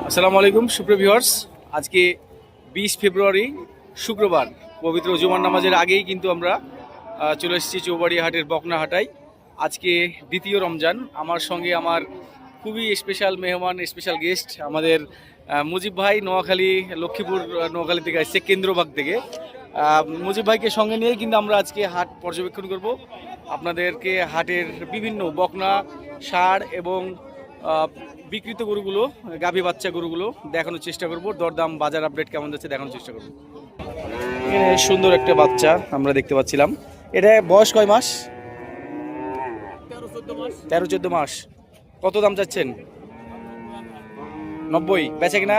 আসসালামু আলাইকুম সুপ্রিয় ভিউয়ার্স। আজকে 20 ফেব্রুয়ারি শুক্রবার, পবিত্র জুমার নামাজের আগেই কিন্তু আমরা চলে এসেছি চৌবাড়িয়া হাটের বকনা হাটায়। আজকে দ্বিতীয় রমজান। আমার সঙ্গে আমার খুবই স্পেশাল মেহমান, স্পেশাল গেস্ট আমাদের মুজিব ভাই, নোয়াখালী লক্ষ্মীপুর নোয়াখালী থেকে আসছে, কেন্দ্রবাগ থেকে। মুজিব ভাইকে সঙ্গে নিয়ে কিন্তু আমরা আজকে হাট পর্যবেক্ষণ করব। আপনাদেরকে হাটের বিভিন্ন বকনা, ষাঁড় এবং বিক্রিত গরুগুলো, গাভী বাচ্চা গরুগুলো দেখানোর চেষ্টা করব। দরদাম, বাজার আপডেট কেমন যাচ্ছে দেখানোর চেষ্টা করব। এখানে সুন্দর একটা বাচ্চা আমরা দেখতে পাচ্ছিলাম। এটা বয়স কয় মাস? 13-14 মাস। কত দাম চাচ্ছেন? 90। বেচে কিনা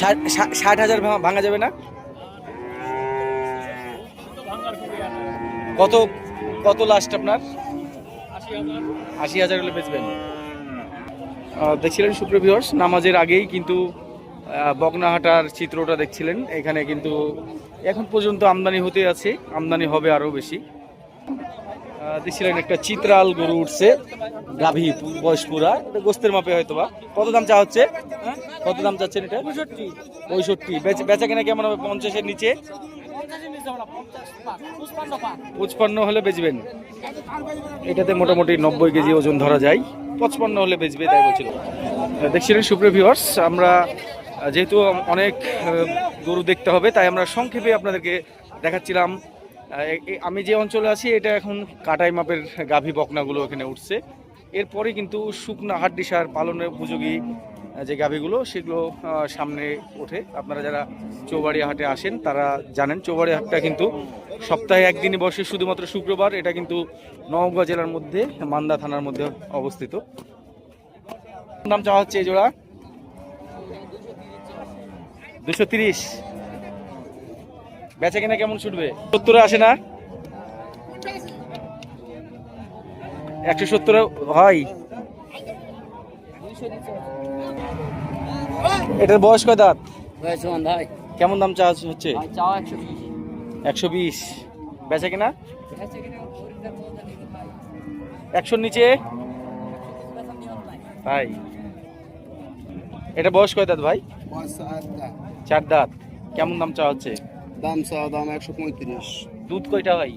60,000 ভাঙা যাবে না? কত কত লাস্ট আপনার? 80,000 হলে বেচবেন। দেখছিলেন সুপ্রিয় ভিউয়ার্স, নামাজের আগেই কিন্তু বকনাহাটার চিত্রটা দেখছিলেন। এখানে কিন্তু এখন পর্যন্ত আমদানি হতে আছে, আমদানি হবে আরও বেশি। দেখছিলেন একটা চিত্রাল গরু উঠছে, গাভী, বয়স পুরা, গোস্তের মাপে হয়তো বা। কত দাম চা হচ্ছে? কত দাম চাচ্ছেন এটা? 65। বেচা কেনা কেমন হবে? 50-এর নিচে? 55 হলে বেচবেন। এটাতে মোটামুটি 90 কেজি ওজন ধরা যায়, 55 হলে বেচবে তাই বলছিল। দেখছিলেন সুপ্রিয় ভিউয়ার্স, আমরা যেহেতু অনেক গরু দেখতে হবে তাই আমরা সংক্ষেপে আপনাদেরকে দেখাচ্ছিলাম। আমি যে অঞ্চলে আছি এটা এখন কাটাই মাপের গাভী বকনাগুলো এখানে উঠছে। এরপরে কিন্তু শুকনা হাড্ডি সার পালনের উপযোগী যে গাভীগুলো সেগুলো সামনে ওঠে। আপনারা যারা চৌবাড়িয়া হাটে আসেন তারা জানেন চৌবাড়িয়া হাটটা কিন্তু সপ্তাহে একদিনই বসে, শুধুমাত্র শুক্রবার। এটা কিন্তু নওগাঁ জেলার মধ্যে, মান্দা থানার মধ্যে অবস্থিত। দাম চাওয়া হচ্ছে এই জোড়া 230। বেচা কিনা কেমন ছুটবে? 70 আসে না? 170 হয়। এটার বয়স কয় দাঁত? কেমন দাম চাওয়া হচ্ছে? 120। বেচা কিনা 100 নিচে? তাই। এটা বয়স কয় দাঁত ভাই? 4 দাঁত। কেমন দাম চাওয়া হচ্ছে? দাম 135। দুধ কয়টা হয়?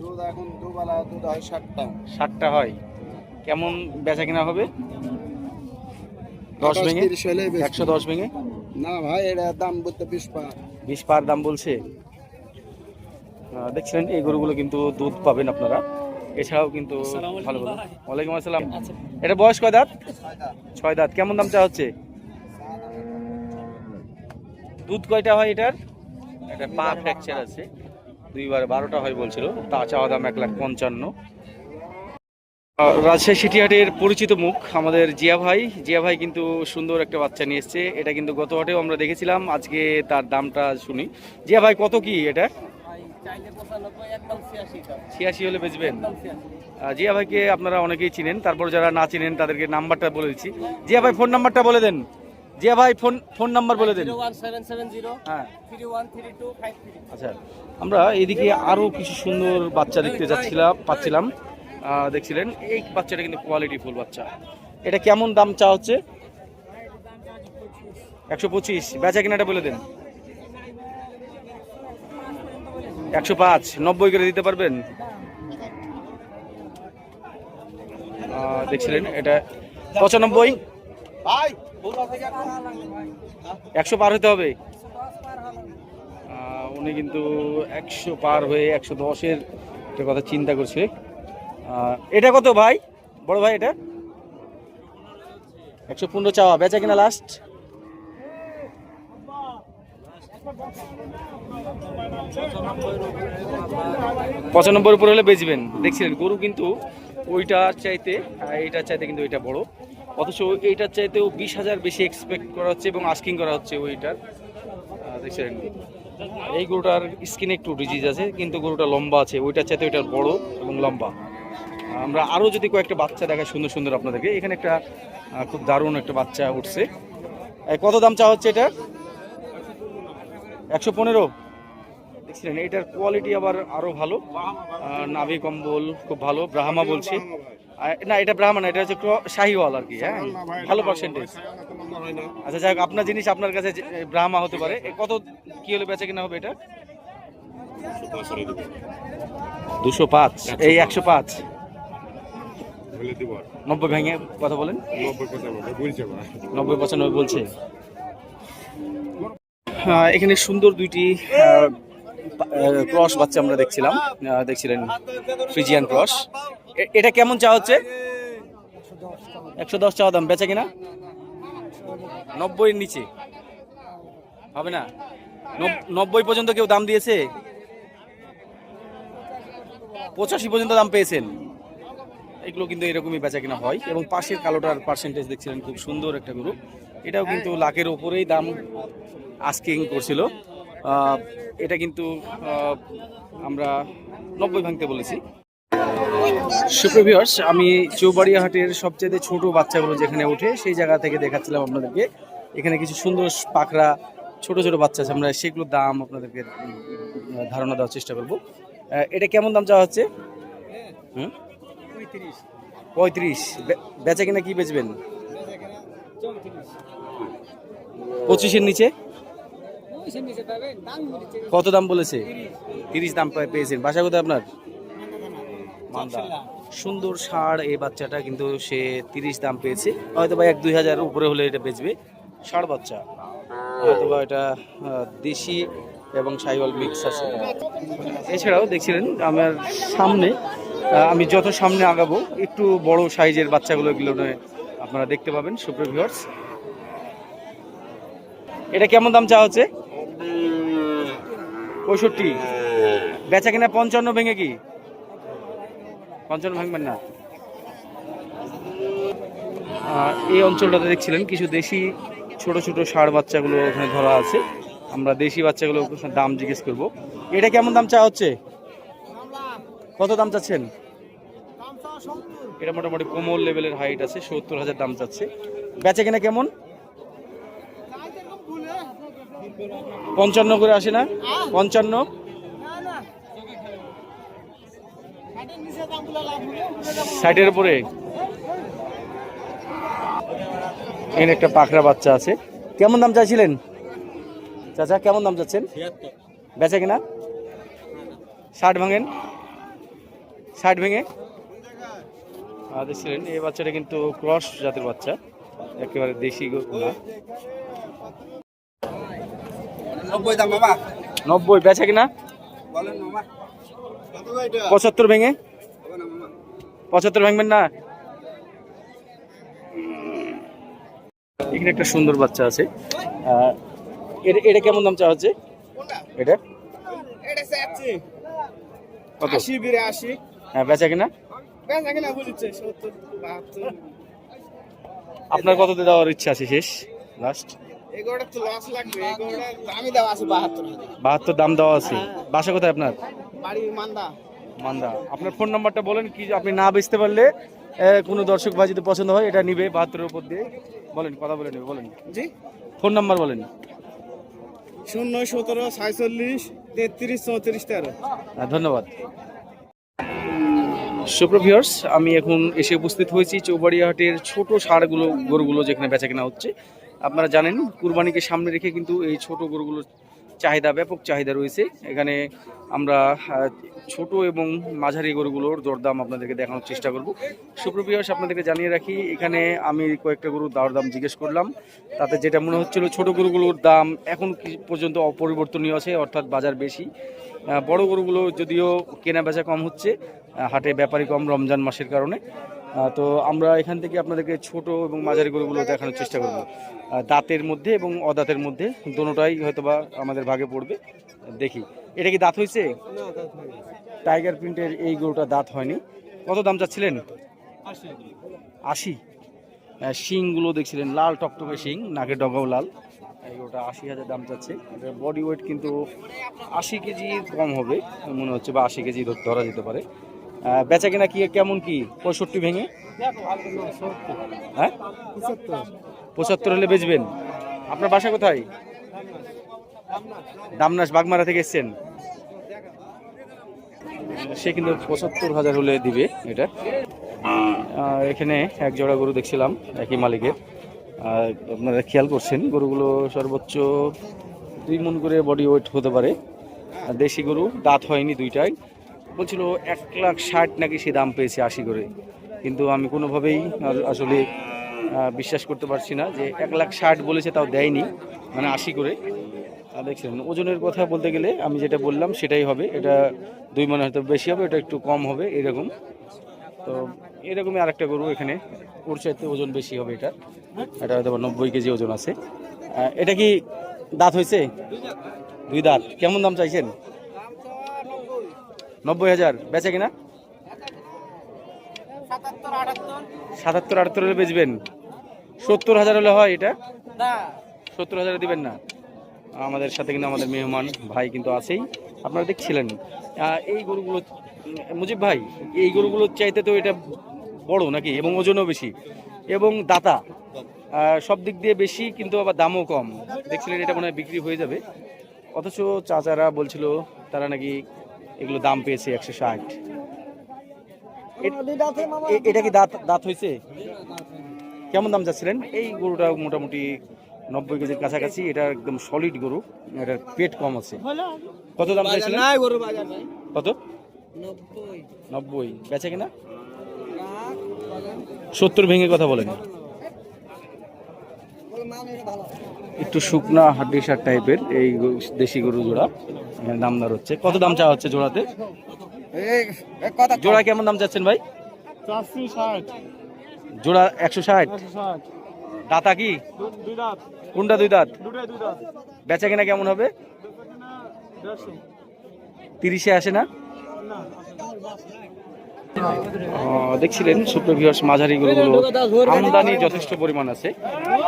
দুধ এখন দুবেলা দুধ হয় 60টা। 60টা হয়। কেমন বেচা কিনা হবে? 10 ভেঙে? 110 ভেঙে? না ভাই, এটা দাম বলতে 20 পা। 20 পার দাম বলছে। দেখছিলেন এই গরুগুলো কিন্তু দুধ পাবেন আপনারা। এছাড়াও কিন্তু ভালো ভালো। ওয়ালাইকুম আসসালাম। এটা বয়স কয় দাঁত? 6 দাঁত। কেমন দাম চাওয়া হচ্ছে? দুধ কয়টা হয় এটার? এটা পা ফ্র্যাকচার আছে, 2বার 12টা হয় বলছিল। তা চাওয়া দাম 1,55,000। রাজশাহী সিটিহাটের পরিচিত মুখ আমাদের জিয়া ভাই। জিয়া ভাই কিন্তু সুন্দর একটা বাচ্চা নিয়ে এসছে। এটা কিন্তু গত হাটেও আমরা দেখেছিলাম, আজকে তার দামটা শুনি। জিয়া ভাই কত কি এটা? 86 হলে বেচবেন। জিয়া ভাইকে আপনারা অনেকেই চিনেন, তারপর যারা না চিনেন তাদেরকে নাম্বারটা বলে দিচ্ছি। জিয়া ভাই ফোন নাম্বারটা বলে দেন। জিয়া ভাই ফোন নাম্বার বলে দেন। হ্যাঁ, আচ্ছা। আমরা এদিকে আরো কিছু সুন্দর বাচ্চা দেখতে পাচ্ছিলাম। দেখছিলেন এই বাচ্চাটা কিন্তু কোয়ালিটি ফুল বাচ্চা। এটা কেমন দাম চা হচ্ছে? 125। বেচা কিনাটা বলে দেন। 105। 90 করে দিতে পারবেন? দেখছিলেন এটা 95। 100 পার হতে হবে। উনি কিন্তু 100 পার হয়ে 110-এর কথা চিন্তা করছে। এটা কত ভাই, বড় ভাই? এটা 115 চাওয়া। বেচা কিনা লাস্ট? 95 উপরে হলে বেচবেন। দেখছিলেন গরু কিন্তু ওইটার চাইতে এইটার চাইতে কিন্তু এটা বড়, অথচ এইটার চাইতেও 20,000 বেশি এক্সপেক্ট করা হচ্ছে এবং আস্কিং করা হচ্ছে ওইটার। দেখছিলেন এই গরুটার স্কিনে একটু ডিজিজ আছে, কিন্তু গরুটা লম্বা আছে, ওইটার চাইতে ওইটার বড় এবং লম্বা। আমরা আরও যদি কয়েকটা বাচ্চা দেখাই সুন্দর সুন্দর আপনাদেরকে। এখানে একটা খুব দারুণ একটা বাচ্চা উঠছে। কত দাম চা হচ্ছে এটা? 115। দেখছিলেন এটার কোয়ালিটি আবার আরো ভালো, নাভি কম্বল খুব ভালো, ব্রাহ্মা বলছে। না এটা ব্রাহ্মণ, এটা হচ্ছে শাহিওয়াল আর কি। হ্যাঁ, ভালো পার্সেন্টেজ। আচ্ছা যাই হোক, আপনার জিনিস আপনার কাছে ব্রাহ্মা হতে পারে। কত কি হলে বেচা কিনা হবে এটা? 205, এই 105, 90 ভেঙে কথা বলেন। 90-95 বলছে। এখানে সুন্দর দুইটি ক্রস বাচ্চা আমরা দেখছিলেন ফ্রিজিয়ান ক্রস। এটা কেমন চা হচ্ছে? 110 চাওয়া দাম, বেচা কিনা 90-এর নিচে হবে না? 90 পর্যন্ত কেউ দাম দিয়েছে? 85 পর্যন্ত দাম পেয়েছেন। এগুলো কিন্তু এরকমই বেচা কিনা হয়। এবং পাশের কালোটার পার্সেন্টেজ দেখছিলেন, খুব সুন্দর একটা গরু। এটাও কিন্তু লাখের ওপরেই দাম আস্কিং করছিল। এটা কিন্তু আমরা 90 ভাঙতে বলেছি। সুপ্রিয় ভিউয়ার্স, আমি চৌবাড়িয়া হাটের সবচেয়ে ছোট বাচ্চাগুলো যেখানে ওঠে সেই জায়গা থেকে দেখাচ্ছিলাম আপনাদেরকে। এখানে কিছু সুন্দর পাখরা ছোট ছোট বাচ্চা আছে, আমরা সেগুলোর দাম আপনাদেরকে ধারণা দেওয়ার চেষ্টা করব। এটা কেমন দাম চাওয়া হচ্ছে? 35। বেচা কিনা কি বেচবেন? 25-এর নিচে? কত দাম বলেছে? 30 দাম পেয়েছেন। বাসা কোথায় আপনার? মালদা। সুন্দর ষাঁড় এই বাচ্চাটা, কিন্তু সে 30 দাম পেয়েছে। হয়তো বা 1-2 হাজার উপরে হলে এটা বেচবে। ষাঁড় বাচ্চা, হয়তো বা এটা দেশি এবং শাহিওয়াল মিক্স আছে। এছাড়াও দেখছিলেন আমার সামনে, আমি যত সামনে আগাবো একটু বড় সাইজের বাচ্চাগুলো এগুলো আপনারা দেখতে পাবেন। সুপ্রিয় ভিউয়ার্স, এটা কেমন দাম চাওয়া হচ্ছে? 65। বেচা কিনা 55 ভেঙে কি? 55 ভাঙবেন না? এই অঞ্চলটাতে দেখছিলেন কিছু দেশি ছোট ছোট ষাঁড় বাচ্চাগুলো ওখানে ধরা আছে। আমরা দেশি বাচ্চাগুলো দাম জিজ্ঞেস করব। এটা কেমন দাম চাওয়া হচ্ছে? কত দাম চাচ্ছেন? এটা মোটামুটি কোমল লেভেলের হাইট আছে, 70,000 দাম চাচ্ছে। বেচা কিনা কেমন? 55 করে আসে না? 55? ষাটের উপরে? এখানে একটা পাখরা বাচ্চা আছে। কেমন দাম চাইছিলেন চাচা? কেমন দাম চাচ্ছেন? বেচা কিনা 60 ভাঙেন? 60 ভেঙে দেখছিলেন। এই বাচ্চাটা কিন্তু ক্রস জাতের বাচ্চা, একেবারে দেশি না। 90 দাম বাবা। 90 বেচা কিনা? 75 ভেঙে? 75 ভাঙবেন না? এখানে একটা সুন্দর বাচ্চা আছে। এটা কেমন দাম চাওয়া হচ্ছে? এটা কত? 80-82। হ্যাঁ, বেচা কিনা? বেচা কিনা বুঝছে 70-72। আপনার কততে দেওয়ার ইচ্ছা আছে শেষ লাস্ট? এগুলোটা তো লস লাগবে। এগুলোটা দামি দেওয়া আছে 72। 72 দাম দেওয়া আছে। বাসা কোথায় আপনার? বাড়ি মান্দা। মান্দা। আপনার ফোন নাম্বারটা বলেন, কি আপনি না বেচতে পারলে কোনো দর্শক ভাই যদি পছন্দ হয় এটা নিবে 72-এর উপর দিয়ে, বলেন, কথা বলে নেবে, বলেন। জি, ফোন নাম্বার বলেন। 017 46 33 34 13। ধন্যবাদ। সুপ্রিয় ভিউয়ার্স, আমি এখন এসে উপস্থিত হয়েছি চৌবাড়িয়া হাটের ছোট ষাঁড়গুলো গরুগুলো যেখানে বেচা কেনা হচ্ছে। আপনারা জানেন কুরবানিকে সামনে রেখে কিন্তু এই ছোট গরুগুলোর চাহিদা, ব্যাপক চাহিদা রয়েছে। এখানে আমরা ছোট এবং মাঝারি গরুগুলোর দরদাম আপনাদেরকে দেখানোর চেষ্টা করব। সুপ্রিয় ভিউয়ার্স, আপনাদেরকে জানিয়ে রাখি, এখানে আমি কয়েকটা গরুর দাম জিজ্ঞেস করলাম। তাতে যেটা মনে হচ্ছিল ছোট গরুগুলোর দাম এখন পর্যন্ত অপরিবর্তনীয় আছে, অর্থাৎ বাজার বেশি। বড় গরুগুলো যদিও কেনা বেচা কম হচ্ছে, হাটে ব্যাপারী কম রমজান মাসের কারণে। তো আমরা এখান থেকে আপনাদেরকে ছোট এবং মাঝারি গরুগুলো দেখানোর চেষ্টা করব। দাঁতের মধ্যে এবং অদাঁতের মধ্যে দোনোটাই হয়তোবা আমাদের ভাগে পড়বে। দেখি, এটা কি দাঁত হয়েছে? টাইগার প্রিন্টের এই গরুটা দাঁত হয়নি। কত দাম চাচ্ছিলেন? 80। শিংগুলো দেখছিলেন লাল টকটকে শিং, নাকের ডগাও লাল। এই গরুটা 80,000 দাম চাচ্ছে। বডি ওয়েট কিন্তু 80 কেজি কম হবে মনে হচ্ছে, বা 80 কেজি ধরা যেতে পারে। বেচা কিনা কি কেমন কি? 65 ভেঙে? হ্যাঁ, 75 হলে বেচবেন। আপনার বাসা কোথায়? দামনাস, বাগমারা থেকে এসছেন। সে কিন্তু 75,000 হলে দিবে এটা। এখানে এক জোড়া গরু দেখছিলাম একই মালিকের। আপনারা খেয়াল করছেন গরুগুলো সর্বোচ্চ 2 মণ করে বডি ওয়েট হতে পারে। আর দেশি গরু, দাঁত হয়নি দুইটাই। বলছিল 1,60,000 নাকি সে দাম পেয়েছে 80 করে, কিন্তু আমি কোনোভাবেই আসলে বিশ্বাস করতে পারছি না যে 1,60,000 বলেছে, তাও দেয়নি, মানে 80 করে। দেখছেন ওজনের কথা বলতে গেলে আমি যেটা বললাম সেটাই হবে। এটা 2 মণ হয়তো বেশি হবে, এটা একটু কম হবে এরকম। তো এরকমই আরেকটা গরু এখানে, ওর চাইতে ওজন বেশি হবে এটা। এটা হয়তো 90 কেজি ওজন আছে। এটা কি দাঁত হয়েছে? 2 দাঁত। কেমন দাম চাইছেন? 90,000। বেচে কিনা? 77-78 হলে বেচবেন। 70,000 হলে হয় এটা? 70,000 দিবেন না? আমাদের সাথে কিন্তু আমাদের মেহমান ভাই কিন্তু আছেই, আপনারা দেখছিলেন। এই গরুগুলো মুজিব ভাই, এই গরুগুলোর চাইতে তো এটা বড় নাকি, এবং ওজনও বেশি এবং দাতা, সব দিক দিয়ে বেশি, কিন্তু আবার দামও কম। দেখছিলেন এটা মনে হয় বিক্রি হয়ে যাবে, অথচ চাচারা বলছিল তারা নাকি এগুলো দাম পেয়েছে 160। এটা কি দাঁত দাঁত হয়েছে? কেমন দাম চাচ্ছিলেন? এই গরুটা মোটামুটি 90 কেজির কাছাকাছি, এটা একদম সলিড গরু, এটার পেট কম আছে। কত দাম চাইছিলেন? কত? 90। বেচে কিনা? 70 ভেঙে কথা বলেন। একটু শুকনা হাড্ডিসার টাইপের এই দেশি গরু জোড়া দামদার হচ্ছে। কত দাম চাওয়া হচ্ছে জোড়াতে? জোড়া কেমন দাম চাচ্ছেন ভাই? জোড়া 160। দাতা কি? কোনটা 2 দাঁত? বেচা কিনা কেমন হবে? 30-এ আসে না? দেখছিলেন সুপ্রিয় ভিউয়ার্স, মাঝারি গরুগুলো আমদানি যথেষ্ট পরিমাণ আছে,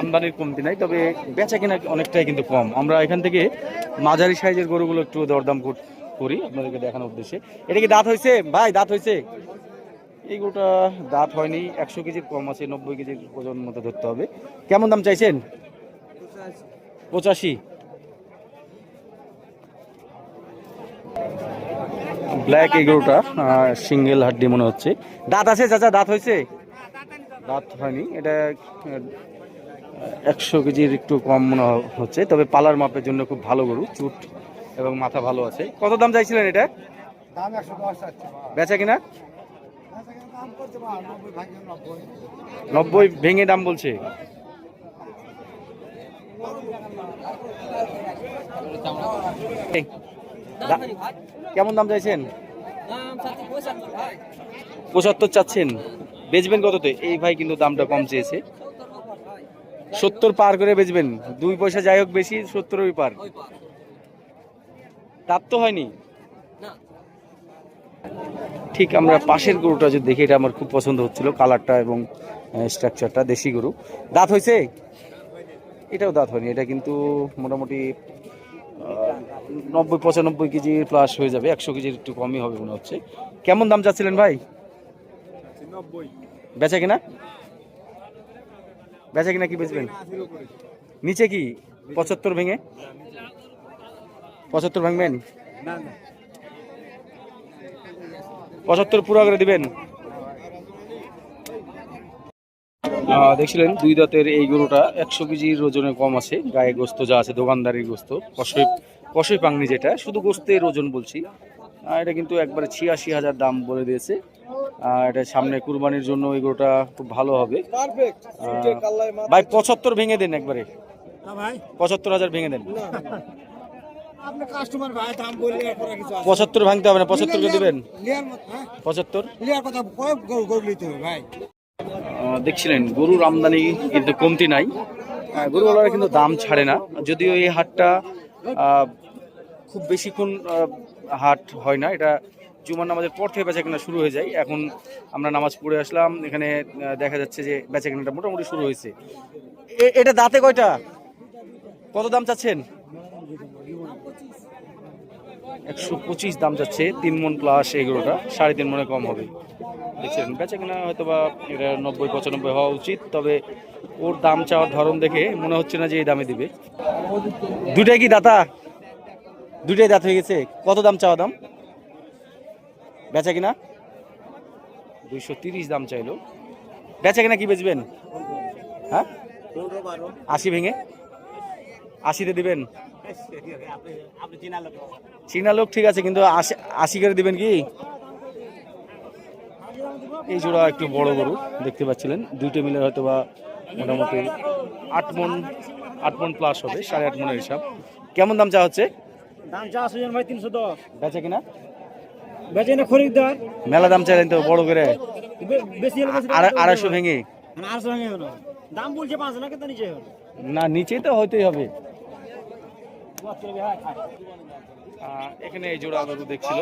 আমদানির কমতি নাই, তবে বেচা কিনা অনেকটাই কিন্তু কম। আমরা এখান থেকে মাঝারি সাইজের গরুগুলো একটু দরদাম করি আপনাদেরকে দেখানোর উদ্দেশ্যে। এটা কি দাঁত হয়েছে ভাই? দাঁত হয়েছে? এই গরুটা দাঁত হয়নি, 100 কেজির কম আছে, 90 কেজির ওজন মতো ধরতে হবে। কেমন দাম চাইছেন? 85। ব্ল্যাক এই গরুটা সিঙ্গেল হাড্ডি মনে হচ্ছে। দাঁত আছে চাচা? দাঁত হয়েছে? দাঁত হয়নি। এটা 100 কেজির একটু কম মনে হচ্ছে, তবে পালার মাপের জন্য খুব ভালো গরু, চুট এবং মাথা ভালো আছে। কত দাম চাইছিলেন এটা? বেচা কিনা? 90 ভেঙে দাম বলছে। কেমন দাম চাইছেন? 75 চাচ্ছেন। বেচবেন কততে? এই ভাই কিন্তু দামটা কম চেয়েছে, 70 পার করে বেচবেন। 2 পয়সা যাই হোক বেশি, 70 পার। দাঁত তো হয়নি। ঠিক আমরা পাশের গরুটা যদি দেখি, এটা আমার খুব পছন্দ হচ্ছিল, কালারটা এবং স্ট্রাকচারটা। দেশি গরু, দাঁত হয়েছে? এটাও দাঁত হয়নি। এটা কিন্তু মোটামুটি 90-95 কেজি প্লাস হয়ে যাবে, 100 কেজির একটু কমই হবে মনে হচ্ছে। কেমন দাম চাচ্ছিলেন ভাই? 90। বেচা কিনা? বেচা কিনা কি বেচবেন? নিচে কি 75 ভেঙে? 75 ভাঙবেন? 75 পুরো করে দিবেন। দেখছিলেন 2 দাঁতের এই গরুটা 100 কেজির ওজনে কম আছে, গায়ে গোস্ত যা আছে দোকানদারির গোস্ত, কষই পাংনি, যেটা শুধু গোস্তের ওজন বলছি। এটা কিন্তু একবারে 86,000 দাম বলে দিয়েছে। এটা সামনে কুরবানির জন্য এই গরুটা খুব ভালো হবে ভাই। 75 ভেঙে দেন একবারে, 75,000 ভেঙে দেন। 75 ভাঙতে হবে না, 75 কে দিবেন। 75 দেখছিলেন গরুর আমদানি কিন্তু কমতি নাই, গরুওয়ালারা কিন্তু দাম ছাড়ে না। যদিও এই হাটটা খুব বেশিক্ষণ হাট হয় না, এটা জুমার নামাজের পর থেকে বেচাকেনা শুরু হয়ে যায়। এখন আমরা নামাজ পড়ে আসলাম, এখানে দেখা যাচ্ছে যে বেচাকেনাটা মোটামুটি শুরু হয়েছে। এটা দাঁতে কয়টা? কত দাম চাচ্ছেন? 125 দাম যাচ্ছে। 3 মণ প্লাস এগুলোটা, 3.5 মণে কম হবে। দেখছেন বেচা কিনা হয়তো বা এটা 90-95 হওয়া উচিত, তবে ওর দাম চাওয়ার ধরন দেখে মনে হচ্ছে না যে এই দামে দিবে। দুটাই কি দাতা? দুটাই দাঁত হয়ে গেছে। কত দাম চাওয়া দাম? বেচা কিনা 230 দাম চাইলো। বেচা কিনা কি বেচবেন? হ্যাঁ 80 ভেঙে 80-তে দিবেন? চীনা লোক ঠিক আছে, কিন্তু 80 করে দিবেন কি? এই জোড়া একটু বড় গরু দেখতে পাচ্ছিলেন, দুইটা মিলে হয়তো বা মোটামুটি 8 মণ প্লাস হবে, 8.5 মণের হিসাব। কেমন দাম চা হচ্ছে? দাম চা আছে ভাই 310। বেচা কিনা? বেচে না খরিদ্দার মেলা দাম চাইলেন তো বড় করে, বেশি হলে 250 ভেঙে। 800 ভেঙে হলো দাম বলছে 5 না, কিন্তু নিচে হলো না নিচেই তো হইতেই হবে। এখানে এই জোড়া গরু দেখছিল,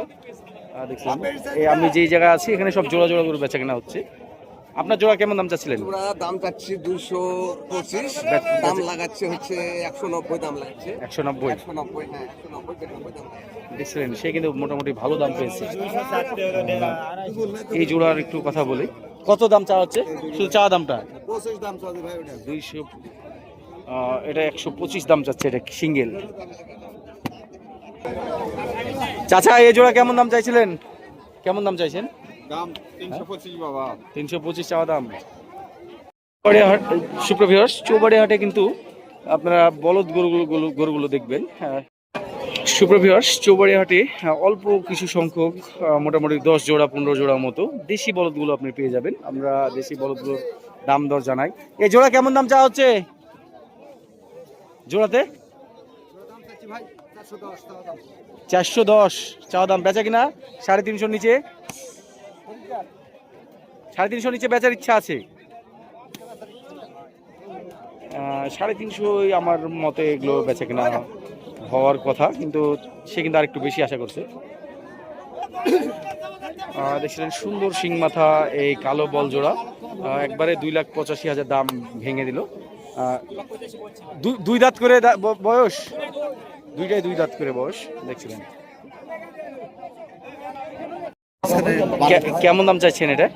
দেখছিলাম এই আমি যেই জায়গায় আছি এখানে সব জোড়া জোড়া গরু বেচা কেনা হচ্ছে। আপনার জোড়া কেমন দাম চাচ্ছিলেন? দাম চাচ্ছি 225, দাম লাগাচ্ছে হচ্ছে 190 দাম লাগছে। 190 190 হ্যাঁ 190 দাম লাগছে। দেখছিলেন, সে কিন্তু মোটামুটি ভালো দাম পেয়েছে। এই জোড়ার একটু কথা বলি, কত দাম চা হচ্ছে? শুধু চা দামটা 25 দাম চাচ্ছি ভাই ওটা 200, এটা 125 দাম চাচ্ছে, এটা সিঙ্গেল। চাচা এই জোড়া কেমন দাম চাইছিলেন? কেমন দাম চাইছেন? দাম 325 বাবা। 325 চাওয়া দাম। সুপ্রভিয়ার্স, চৌবাড়িয়া হাটে কিন্তু আপনারা বলদ গরুগুলো দেখবেন। সুপ্রভিয়ার্স, চৌবাড়িয়া হাটে অল্প কিছু সংখ্যক মোটামুটি 10 জোড়া 15 জোড়া মতো দেশি বলদগুলো আপনি পেয়ে যাবেন। আমরা দেশি বলদগুলোর দাম দর জানাই। এই জোড়া কেমন দাম চাওয়া হচ্ছে? জোড়াতে 410 চাওয়া দাম। বেচা কিনা 350 নিচে? 350 নিচে বেচার ইচ্ছা আছে? 350 আমার মতে এগুলো বেচা কিনা হওয়ার কথা, কিন্তু সে কিন্তু আর একটু বেশি আশা করছে। দেখছিলেন সুন্দর শিং মাথা এই কালো বল জোড়া, একবারে 2,85,000 দাম ভেঙে দিল। দুই দাঁত করে বয়স, দুইটাই 2 দাঁত করে বয়স দেখছিলেন। কেমন দাম চাইছেন এটা?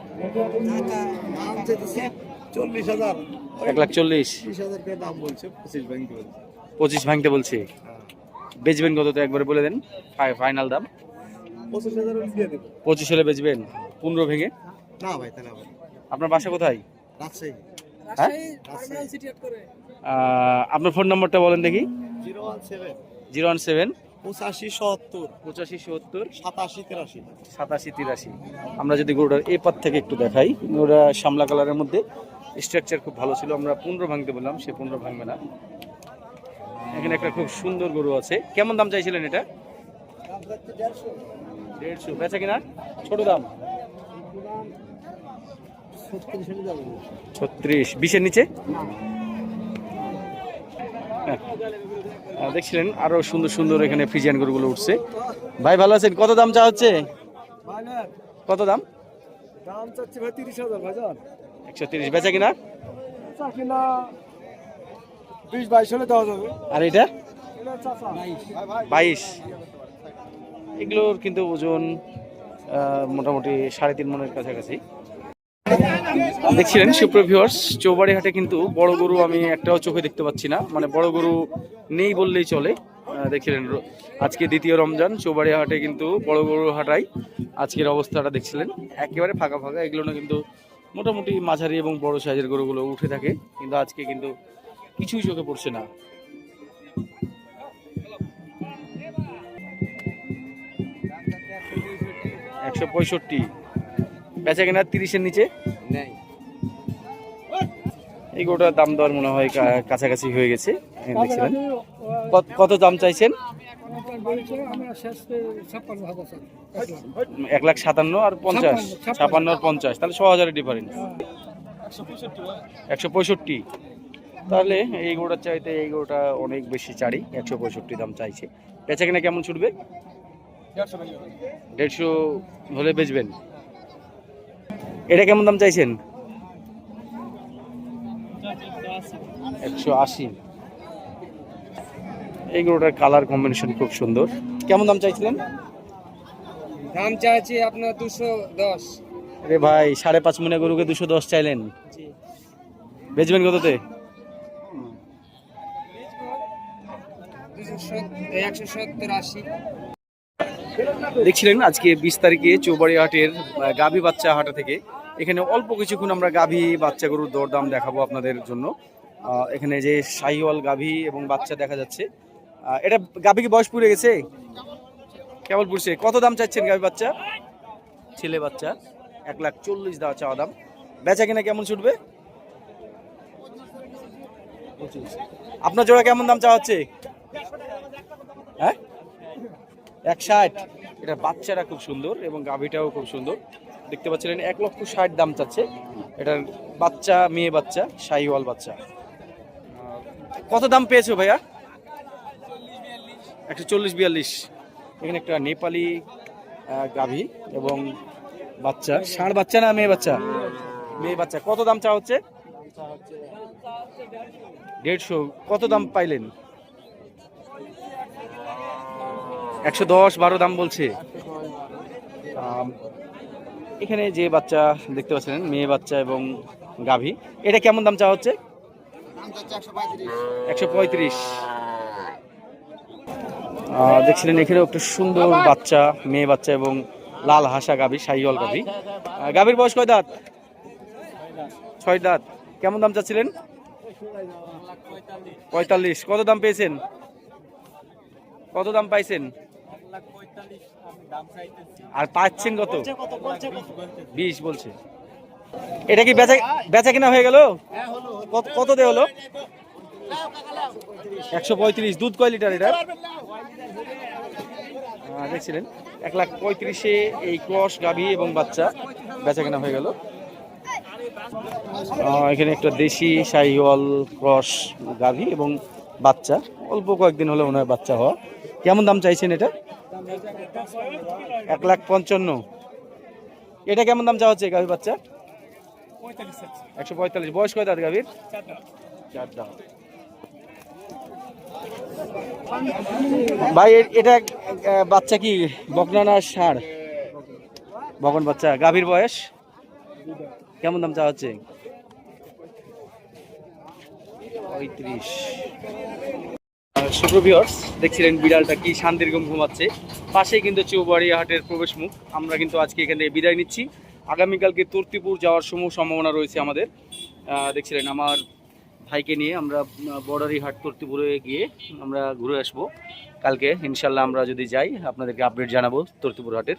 40,000 1,40,000 20,000 দাম বলছে, 25 ভাঙতে বলছে। বেচবেন কত তো একবারে বলে দেন, ফাইনাল দাম? 25,000 দিয়ে দেব। 25 হলে বেচবেন? 15 ভেঙে? না ভাই তাহলে হবে। আপনার বাসা কোথায়? রাজশাহী। হ্যাঁ, আপনার ফোন নাম্বারটা বলেন দেখি। 017 85 70 85 70 87 83। 87 83। আমরা যদি গরুটার এই পাত থেকে একটু দেখাই, ওটা শামলা কালারের মধ্যে, স্ট্রাকচার খুব ভালো ছিল। আমরা 15 ভাঙতে বললাম, সে 15 ভাঙবে না। এখানে একটা খুব সুন্দর গরু আছে। কেমন দাম চাইছিলেন এটা? 150 বেচা কিনা? ছোট দাম 36, 20-এর নিচে? দেখছিলেন আরো সুন্দর সুন্দর এখানে ফ্রিজিয়ান গরুগুলো উঠছে। ভাই ভালো আছেন? কত দাম চা হচ্ছে? কত দাম? দাম চাচ্ছি ভাই 30,000 ভাইজান। 130 বেচা কিনা? চা কিনা 20-22 হলে দেওয়া যাবে। আর এটা এটা চাচা 22। এগুলোর কিন্তু ওজন মোটামুটি 3.5 মণের কাছাকাছি। দেখছিলেন সুপ্রভিউয়ার্স, চৌবাড়ি হাটে কিন্তু বড় গরু আমি একটাও চোখে দেখতে পাচ্ছি না, মানে বড় গরু নেই বললেই চলে। দেখছিলেন আজকে দ্বিতীয় রমজান, চৌবাড়ি হাটে কিন্তু বড় গরু হাটাই আজকের অবস্থাটা দেখছিলেন একেবারে ফাঁকা ফাঁকা। এগুলো না কিন্তু মোটামুটি মাঝারি এবং বড় সাইজের গরুগুলো উঠে থাকে, কিন্তু আজকে কিন্তু কিছুই চোখে পড়ছে না। $165 বেচা কিনা 30-এর নিচে নেই। এই গরুটার দাম দর মনে হয় কাছাকাছি হয়ে গেছে। দেখছিলেন কত দাম চাইছেন? 1,57,000 আর 50, 56 আর 50, তাহলে 6,000 ডিফারেন্স। 165, তাহলে এই গরুটার চাইতে এই গরুটা অনেক বেশি চারি। 165 দাম চাইছে। বেচা কিনা কেমন ছুটবে? 150 হলে বেচবেন। এটা কেমন দাম চাইছেন? 180। এই গরুটার কালার কম্বিনেশন খুব সুন্দর। কেমন দাম চাইছিলেন? দাম চাইছি আপনার 210। আরে ভাই 5.5 মণে গরুকে 210 চাইলেন, বেচবেন কততে? 170 80। দেখছিলেন আজকে 20 তারিখে চৌবাড়িয়া হাটের গাভী বাচ্চা হাটা থেকে এখানে অল্প কিছুক্ষণ আমরা গাভী বাচ্চা গরুর দরদাম দেখাবো আপনাদের জন্য। এখানে যে শাহিওয়াল গাভী এবং বাচ্চা দেখা যাচ্ছে, এটা গাভী কি বয়স পুড়ে গেছে? কেবল পুড়ছে। কত দাম চাচ্ছেন গাভী বাচ্চা? ছেলে বাচ্চা 1,40,000 দেওয়া চাওয়া দাম। বেচা কিনা কেমন ছুটবে? আপনার জোড়া কেমন দাম চাওয়া হচ্ছে? হ্যাঁ 160। এটা বাচ্চারা খুব সুন্দর এবং গাভীটাও খুব সুন্দর, দেখতে পাচ্ছিলেন 1,60,000 দাম চাচ্ছে। এটার বাচ্চা মেয়ে বাচ্চা শাহিওয়াল বাচ্চা। কত দাম পেয়েছো ভাইয়া? 140-42। এখানে একটা নেপালি গাভী এবং বাচ্চা, ষাঁড় বাচ্চা না মেয়ে বাচ্চা? মেয়ে বাচ্চা। কত দাম চাওয়া হচ্ছে? 150। কত দাম পাইলেন? 110-12 দাম বলছে। এখানে যে বাচ্চা দেখতে পাচ্ছেন মেয়ে বাচ্চা এবং গাভী, এটা কেমন দাম চাওয়া হচ্ছে? 135। দেখছিলেন এখানে একটা সুন্দর বাচ্চা মেয়ে বাচ্চা এবং লাল হাসা গাভী শাহিওয়াল গাভী। গাভীর বয়স কয় দাঁত? 6 দাঁত। কেমন দাম চাচ্ছিলেন? 45। কত দাম পেয়েছেন? কত দাম পাইছেন? আর পাচ্ছেন কত? 20 বলছে। এটা কি বেচা কিনা হয়ে গেল? কত দিয়ে হলো? 135। দুধ কয় লিটার এটা? দেখছিলেন 1,35,000-এ এই ক্রস গাভী এবং বাচ্চা বেচা কেনা হয়ে গেল। এখানে একটা দেশি শাহিওয়াল ক্রস গাভী এবং বাচ্চা, অল্প কয়েকদিন হলে মনে হয় বাচ্চা হওয়া। কেমন দাম চাইছেন এটা? 1,55,000। এটা কেমন দাম চাওয়া হচ্ছে গাভী বাচ্চা? 145। বয়স কয় দাঁত গাভীর? 4 দাঁত। ভাই এটা বাচ্চা কি বকনা না ষাঁড়? বকন বাচ্চা। গাভীর বয়স কেমন দাম চাওয়া হচ্ছে? 35। সুপ্রভিউয়ার্স, দেখছিলেন বিড়ালটা কি শান্তির ঘুম ঘুমাচ্ছে। পাশেই কিন্তু চৌবাড়িয়া হাটের প্রবেশ মুখ। আমরা কিন্তু আজকে এখান থেকে বিদায় নিচ্ছি। আগামীকালকে তুর্তিপুর যাওয়ার সম্ভাবনা রয়েছে আমাদের। দেখছিলেন আমার ভাইকে নিয়ে আমরা বর্ডারি হাট তুর্তিপুরে গিয়ে আমরা ঘুরে আসবো কালকে ইনশাল্লাহ। আমরা যদি যাই আপনাদেরকে আপডেট জানাবো তুর্তিপুর হাটের।